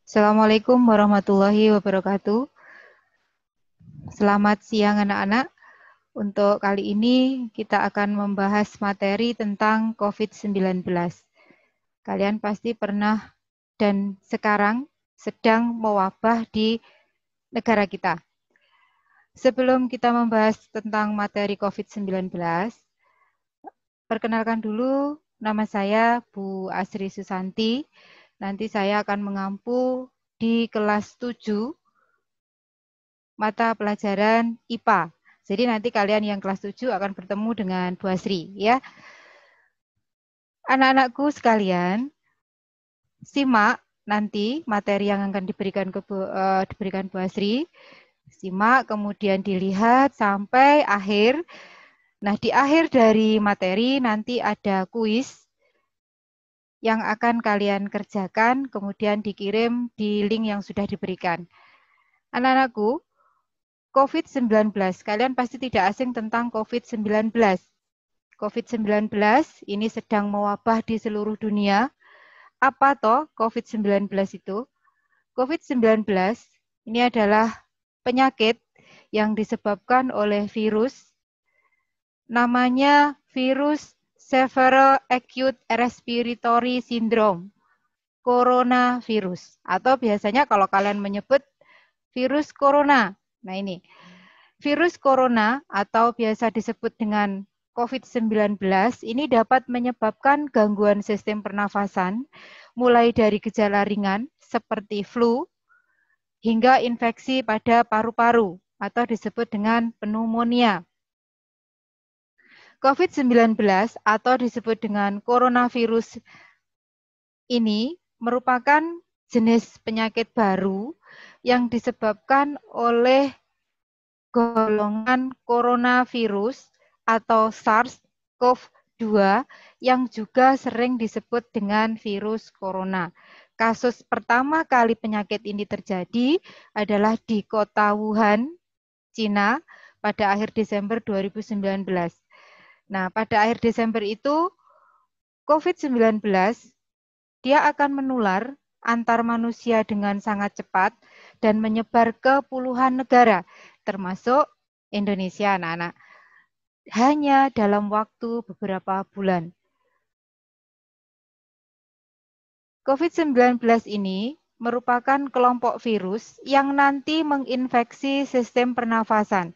Assalamualaikum warahmatullahi wabarakatuh. Selamat siang anak-anak. Untuk kali ini kita akan membahas materi tentang COVID-19. Kalian pasti pernah dan sekarang sedang mewabah di negara kita. Sebelum kita membahas tentang materi COVID-19, perkenalkan dulu nama saya Bu Asri Susanti. Nanti saya akan mengampu di kelas 7 mata pelajaran IPA. Jadi nanti kalian yang kelas 7 akan bertemu dengan Bu Asri ya. Anak-anakku sekalian, simak nanti materi yang akan diberikan Bu Asri. Simak kemudian dilihat sampai akhir. Nah, di akhir dari materi nanti ada kuis yang akan kalian kerjakan kemudian dikirim di link yang sudah diberikan. Anak-anakku, COVID-19, kalian pasti tidak asing tentang COVID-19. COVID-19 ini sedang mewabah di seluruh dunia. Apa toh COVID-19 itu? COVID-19 ini adalah penyakit yang disebabkan oleh virus. Namanya virus Severe Acute Respiratory Syndrome, coronavirus. Atau biasanya kalau kalian menyebut virus corona. Nah ini, virus corona atau biasa disebut dengan COVID-19 ini dapat menyebabkan gangguan sistem pernafasan, mulai dari gejala ringan seperti flu, hingga infeksi pada paru-paru atau disebut dengan pneumonia. COVID-19 atau disebut dengan coronavirus ini merupakan jenis penyakit baru yang disebabkan oleh golongan coronavirus atau SARS-CoV-2 yang juga sering disebut dengan virus corona. Kasus pertama kali penyakit ini terjadi adalah di kota Wuhan, Cina, pada akhir Desember 2019. Nah, pada akhir Desember itu, COVID-19 dia akan menular antar manusia dengan sangat cepat dan menyebar ke puluhan negara, termasuk Indonesia, anak-anak. Hanya dalam waktu beberapa bulan. COVID-19 ini merupakan kelompok virus yang nanti menginfeksi sistem pernafasan.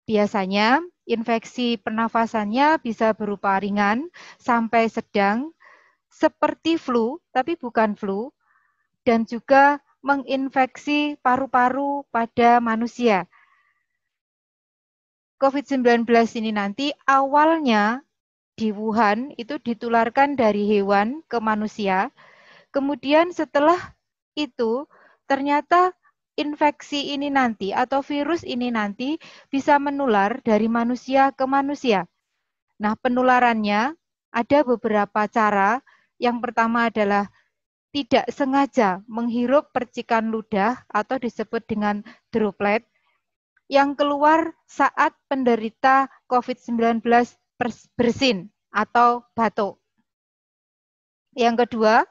Biasanya, infeksi pernafasannya bisa berupa ringan sampai sedang, seperti flu, tapi bukan flu, dan juga menginfeksi paru-paru pada manusia. COVID-19 ini nanti awalnya di Wuhan itu ditularkan dari hewan ke manusia. Kemudian setelah itu ternyata infeksi ini nanti atau virus ini nanti bisa menular dari manusia ke manusia. Nah, penularannya ada beberapa cara. Yang pertama adalah tidak sengaja menghirup percikan ludah atau disebut dengan droplet yang keluar saat penderita COVID-19 bersin atau batuk. Yang kedua,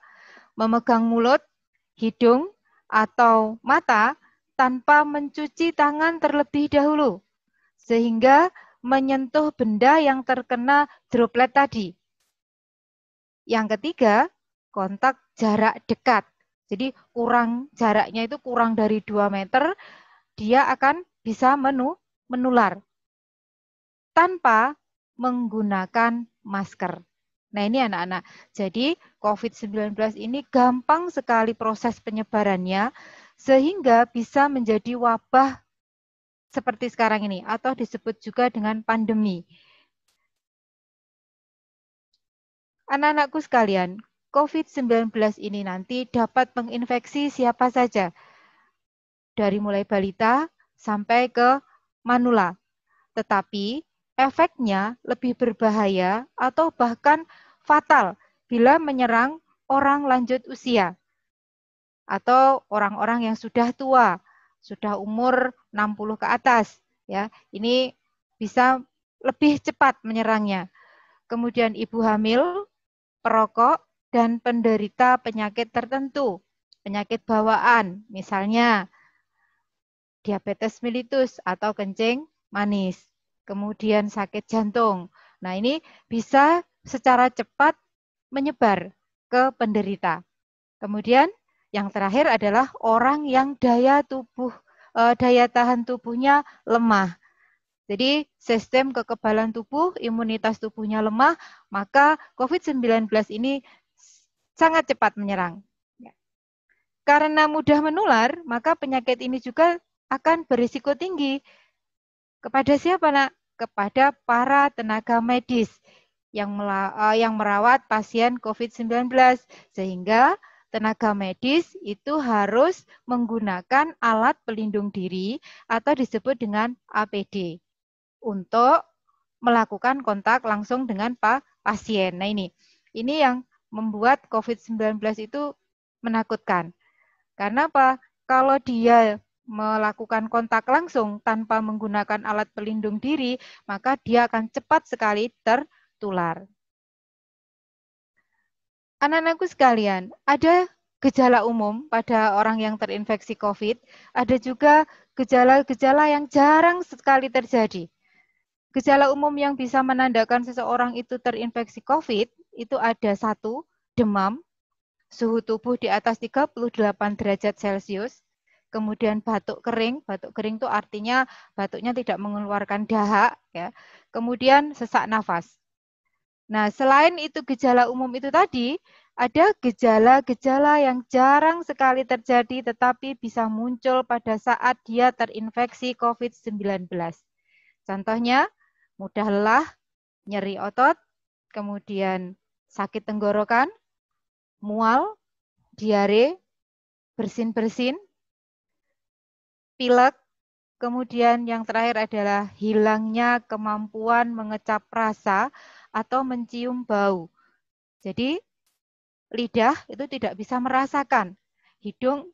memegang mulut, hidung, atau mata tanpa mencuci tangan terlebih dahulu, sehingga menyentuh benda yang terkena droplet tadi. Yang ketiga, kontak jarak dekat. Jadi jaraknya itu kurang dari 2 meter, dia akan bisa menular tanpa menggunakan masker. Nah ini anak-anak, jadi COVID-19 ini gampang sekali proses penyebarannya sehingga bisa menjadi wabah seperti sekarang ini atau disebut juga dengan pandemi. Anak-anakku sekalian, COVID-19 ini nanti dapat menginfeksi siapa saja, dari mulai balita sampai ke manula. Tetapi efeknya lebih berbahaya atau bahkan fatal bila menyerang orang lanjut usia atau orang-orang yang sudah tua, sudah umur 60 ke atas, ya. Ini bisa lebih cepat menyerangnya. Kemudian ibu hamil, perokok, dan penderita penyakit tertentu penyakit bawaan, misalnya diabetes mellitus atau kencing manis, kemudian sakit jantung. Nah, ini bisa secara cepat menyebar ke penderita. Kemudian yang terakhir adalah orang yang daya tahan tubuhnya lemah. Jadi sistem kekebalan tubuh, imunitas tubuhnya lemah, maka COVID-19 ini sangat cepat menyerang. Karena mudah menular, maka penyakit ini juga akan berisiko tinggi. Kepada siapa, Nak? Kepada para tenaga medis yang merawat pasien COVID-19. Sehingga tenaga medis itu harus menggunakan alat pelindung diri atau disebut dengan APD untuk melakukan kontak langsung dengan pasien. Nah, ini yang membuat COVID-19 itu menakutkan. Karena apa? Kalau dia melakukan kontak langsung tanpa menggunakan alat pelindung diri, maka dia akan cepat sekali tertular. Anak-anakku sekalian, ada gejala umum pada orang yang terinfeksi COVID, ada juga gejala-gejala yang jarang sekali terjadi. Gejala umum yang bisa menandakan seseorang itu terinfeksi COVID, itu ada 1, demam, suhu tubuh di atas 38 derajat Celcius, kemudian batuk kering itu artinya batuknya tidak mengeluarkan dahak, ya. Kemudian sesak nafas. Nah, selain itu gejala umum itu tadi, ada gejala-gejala yang jarang sekali terjadi tetapi bisa muncul pada saat dia terinfeksi COVID-19. Contohnya, mudah lelah, nyeri otot, kemudian sakit tenggorokan, mual, diare, bersin-bersin, pilek, kemudian yang terakhir adalah hilangnya kemampuan mengecap rasa atau mencium bau. Jadi, lidah itu tidak bisa merasakan, hidung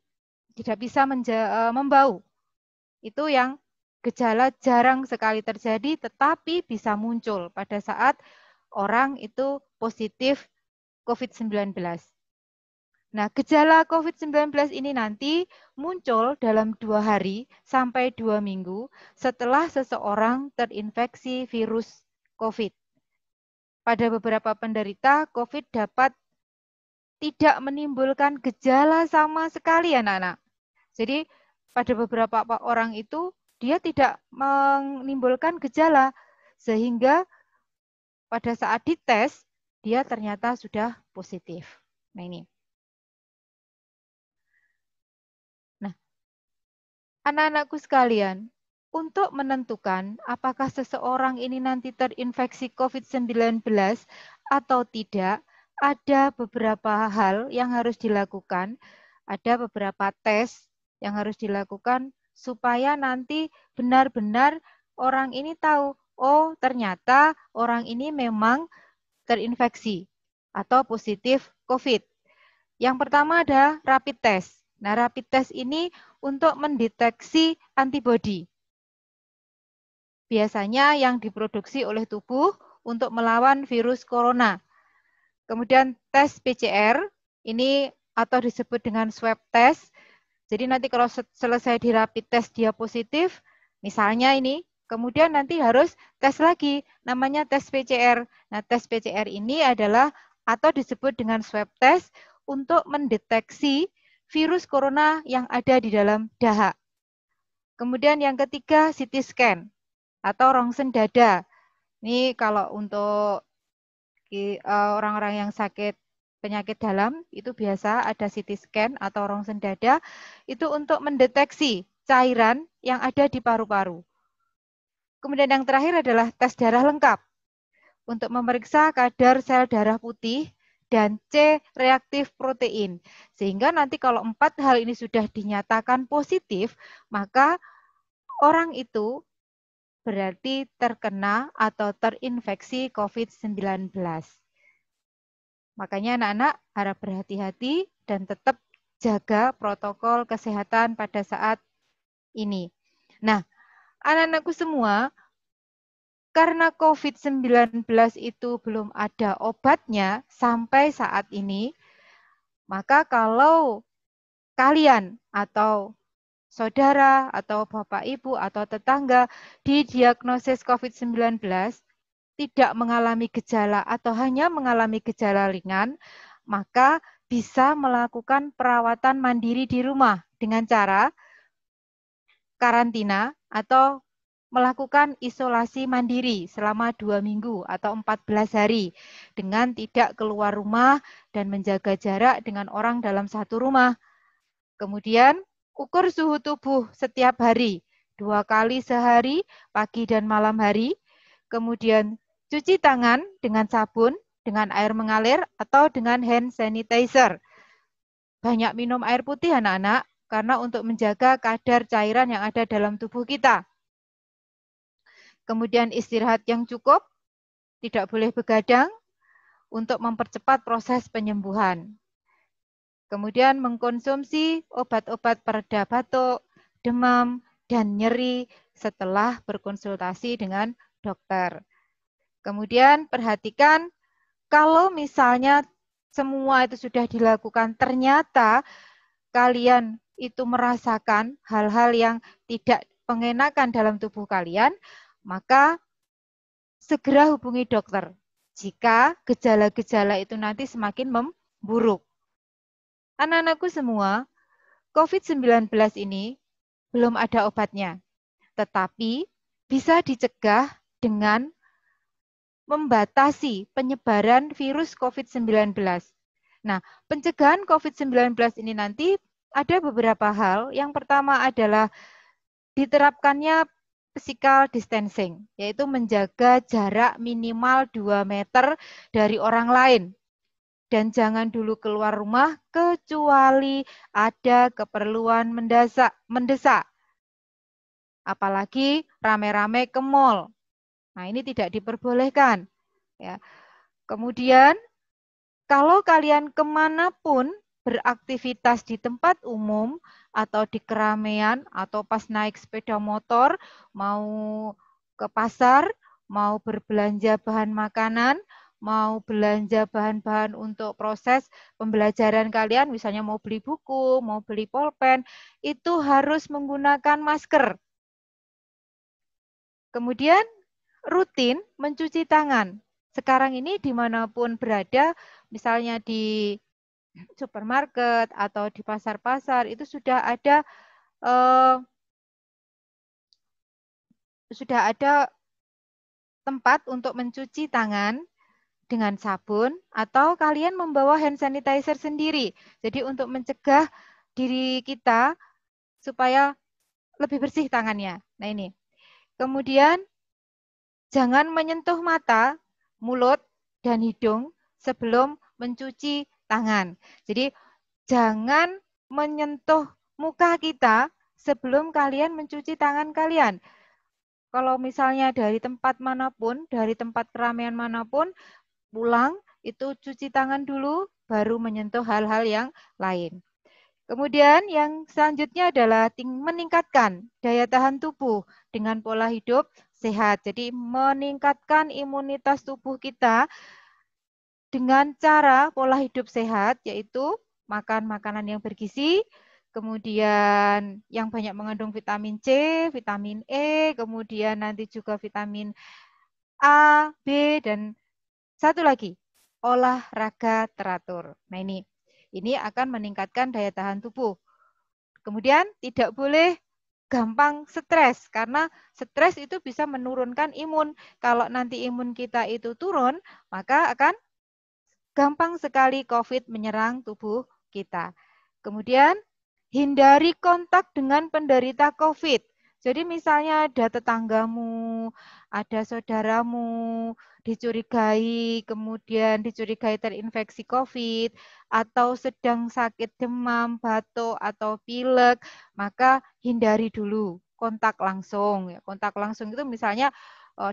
tidak bisa membau. Itu yang gejala jarang sekali terjadi, tetapi bisa muncul pada saat orang itu positif COVID-19. Nah, gejala COVID-19 ini nanti muncul dalam 2 hari sampai 2 minggu setelah seseorang terinfeksi virus COVID. Pada beberapa penderita, COVID dapat tidak menimbulkan gejala sama sekali, anak-anak. Jadi, pada beberapa orang itu, dia tidak menimbulkan gejala, sehingga pada saat dites, dia ternyata sudah positif. Nah, ini. Nah, anak-anakku sekalian, untuk menentukan apakah seseorang ini nanti terinfeksi COVID-19 atau tidak, ada beberapa hal yang harus dilakukan, ada beberapa tes yang harus dilakukan supaya nanti benar-benar orang ini tahu, oh ternyata orang ini memang terinfeksi atau positif COVID. Yang pertama ada rapid test. Nah, rapid test ini untuk mendeteksi antibodi. Biasanya yang diproduksi oleh tubuh untuk melawan virus corona. Kemudian tes PCR, ini atau disebut dengan swab test. Jadi nanti kalau selesai di rapid test dia positif, misalnya ini, kemudian nanti harus tes lagi, namanya tes PCR. Nah, tes PCR ini adalah atau disebut dengan swab test untuk mendeteksi virus corona yang ada di dalam dahak. Kemudian yang ketiga, CT scan atau rongsen dada. Ini kalau untuk orang-orang yang sakit penyakit dalam, itu biasa ada CT scan atau rongsen dada, itu untuk mendeteksi cairan yang ada di paru-paru. Kemudian yang terakhir adalah tes darah lengkap, untuk memeriksa kadar sel darah putih dan C reaktif protein. Sehingga nanti kalau 4 hal ini sudah dinyatakan positif, maka orang itu berarti terkena atau terinfeksi COVID-19. Makanya anak-anak harap berhati-hati dan tetap jaga protokol kesehatan pada saat ini. Nah, anak-anakku semua, karena COVID-19 itu belum ada obatnya sampai saat ini, maka kalau kalian atau saudara atau bapak ibu atau tetangga didiagnosis COVID-19 tidak mengalami gejala atau hanya mengalami gejala ringan, maka bisa melakukan perawatan mandiri di rumah dengan cara karantina atau melakukan isolasi mandiri selama 2 minggu atau 14 hari dengan tidak keluar rumah dan menjaga jarak dengan orang dalam satu rumah. Kemudian ukur suhu tubuh setiap hari, 2 kali sehari, pagi dan malam hari. Kemudian cuci tangan dengan sabun, dengan air mengalir, atau dengan hand sanitizer. Banyak minum air putih anak-anak, karena untuk menjaga kadar cairan yang ada dalam tubuh kita. Kemudian istirahat yang cukup, tidak boleh begadang untuk mempercepat proses penyembuhan. Kemudian mengkonsumsi obat-obat pereda batuk, demam, dan nyeri setelah berkonsultasi dengan dokter. Kemudian perhatikan kalau misalnya semua itu sudah dilakukan, ternyata kalian itu merasakan hal-hal yang tidak mengenakan dalam tubuh kalian, maka segera hubungi dokter jika gejala-gejala itu nanti semakin memburuk. Anak-anakku semua, COVID-19 ini belum ada obatnya, tetapi bisa dicegah dengan membatasi penyebaran virus COVID-19. Nah, pencegahan COVID-19 ini nanti ada beberapa hal. Yang pertama adalah diterapkannya physical distancing, yaitu menjaga jarak minimal 2 meter dari orang lain. Dan jangan dulu keluar rumah kecuali ada keperluan mendesak. Apalagi rame-rame ke mall. Nah, ini tidak diperbolehkan. Ya. Kemudian, kalau kalian kemanapun beraktivitas di tempat umum atau di keramaian atau pas naik sepeda motor, mau ke pasar, mau berbelanja bahan makanan, mau belanja bahan-bahan untuk proses pembelajaran kalian, misalnya mau beli buku, mau beli pulpen, itu harus menggunakan masker. Kemudian rutin mencuci tangan. Sekarang ini dimanapun berada, misalnya di supermarket atau di pasar-pasar, itu sudah ada tempat untuk mencuci tangan dengan sabun atau kalian membawa hand sanitizer sendiri. Jadi untuk mencegah diri kita supaya lebih bersih tangannya. Nah ini. Kemudian jangan menyentuh mata, mulut, dan hidung sebelum mencuci tangan. Jadi jangan menyentuh muka kita sebelum kalian mencuci tangan kalian. Kalau misalnya dari tempat manapun, dari tempat keramaian manapun, pulang itu cuci tangan dulu, baru menyentuh hal-hal yang lain. Kemudian yang selanjutnya adalah meningkatkan daya tahan tubuh dengan pola hidup sehat. Jadi meningkatkan imunitas tubuh kita dengan cara pola hidup sehat, yaitu makan makanan yang bergizi, kemudian yang banyak mengandung vitamin C, vitamin E, kemudian nanti juga vitamin A, B, dan satu lagi, olahraga teratur. Nah ini akan meningkatkan daya tahan tubuh. Kemudian tidak boleh gampang stres, karena stres itu bisa menurunkan imun. Kalau nanti imun kita itu turun, maka akan gampang sekali COVID menyerang tubuh kita. Kemudian hindari kontak dengan penderita COVID. Jadi misalnya ada tetanggamu, ada saudaramu, kemudian dicurigai terinfeksi COVID, atau sedang sakit demam, batuk, atau pilek, maka hindari dulu kontak langsung. Kontak langsung itu misalnya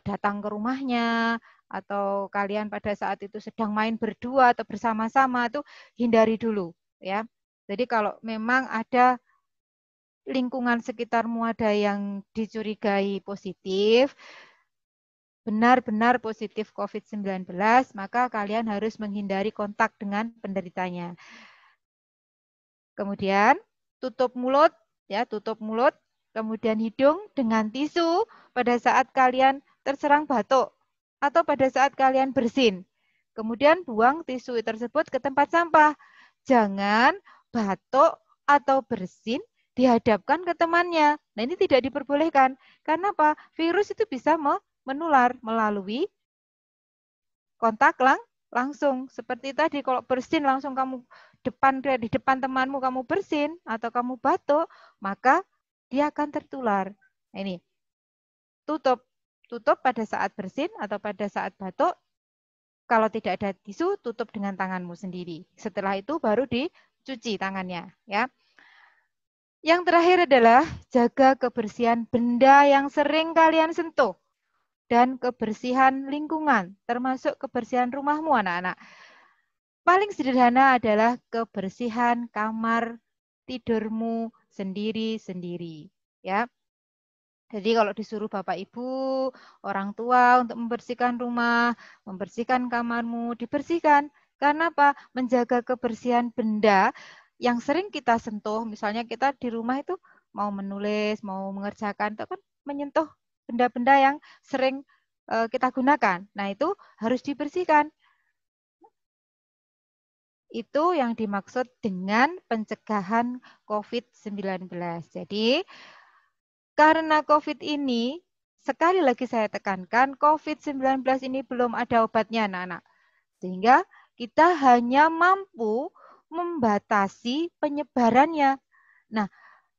datang ke rumahnya, atau kalian pada saat itu sedang main berdua atau bersama-sama, itu hindari dulu. Ya. Jadi kalau memang ada lingkungan sekitarmu ada yang dicurigai positif, benar-benar positif COVID-19, maka kalian harus menghindari kontak dengan penderitanya. Kemudian tutup mulut, ya, tutup mulut, kemudian hidung dengan tisu pada saat kalian terserang batuk atau pada saat kalian bersin. Kemudian buang tisu tersebut ke tempat sampah. Jangan batuk atau bersin dihadapkan ke temannya. Nah, ini tidak diperbolehkan. Karena apa? Virus itu bisa menular melalui kontak langsung. Seperti tadi, kalau bersin langsung kamu di depan temanmu kamu bersin atau kamu batuk, maka dia akan tertular. Nah, ini tutup pada saat bersin atau pada saat batuk. Kalau tidak ada tisu, tutup dengan tanganmu sendiri. Setelah itu baru dicuci tangannya, ya. Yang terakhir adalah jaga kebersihan benda yang sering kalian sentuh dan kebersihan lingkungan, termasuk kebersihan rumahmu, anak-anak. Paling sederhana adalah kebersihan kamar tidurmu sendiri-sendiri, ya. Jadi kalau disuruh Bapak Ibu, orang tua untuk membersihkan rumah, membersihkan kamarmu, dibersihkan. Karena apa? Menjaga kebersihan benda yang sering kita sentuh. Misalnya kita di rumah itu mau menulis, mau mengerjakan, itu kan menyentuh benda-benda yang sering kita gunakan. Nah, itu harus dibersihkan. Itu yang dimaksud dengan pencegahan COVID-19. Jadi, karena COVID ini, sekali lagi saya tekankan, COVID-19 ini belum ada obatnya, anak-anak. Sehingga kita hanya mampu membatasi penyebarannya. Nah,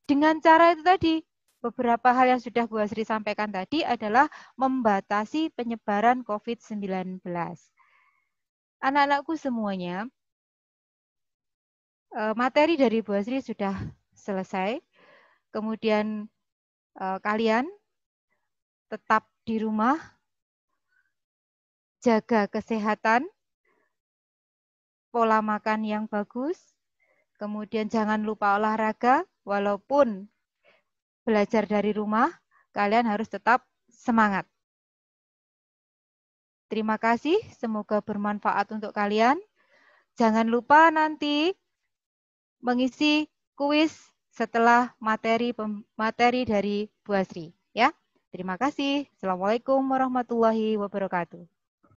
dengan cara itu tadi, beberapa hal yang sudah Bu Asri sampaikan tadi adalah membatasi penyebaran COVID-19. Anak-anakku semuanya, materi dari Bu Asri sudah selesai. Kemudian kalian tetap di rumah, jaga kesehatan, pola makan yang bagus, kemudian jangan lupa olahraga, walaupun belajar dari rumah, kalian harus tetap semangat. Terima kasih, semoga bermanfaat untuk kalian. Jangan lupa nanti mengisi kuis setelah materi dari Bu Asri. Ya, terima kasih. Assalamualaikum warahmatullahi wabarakatuh.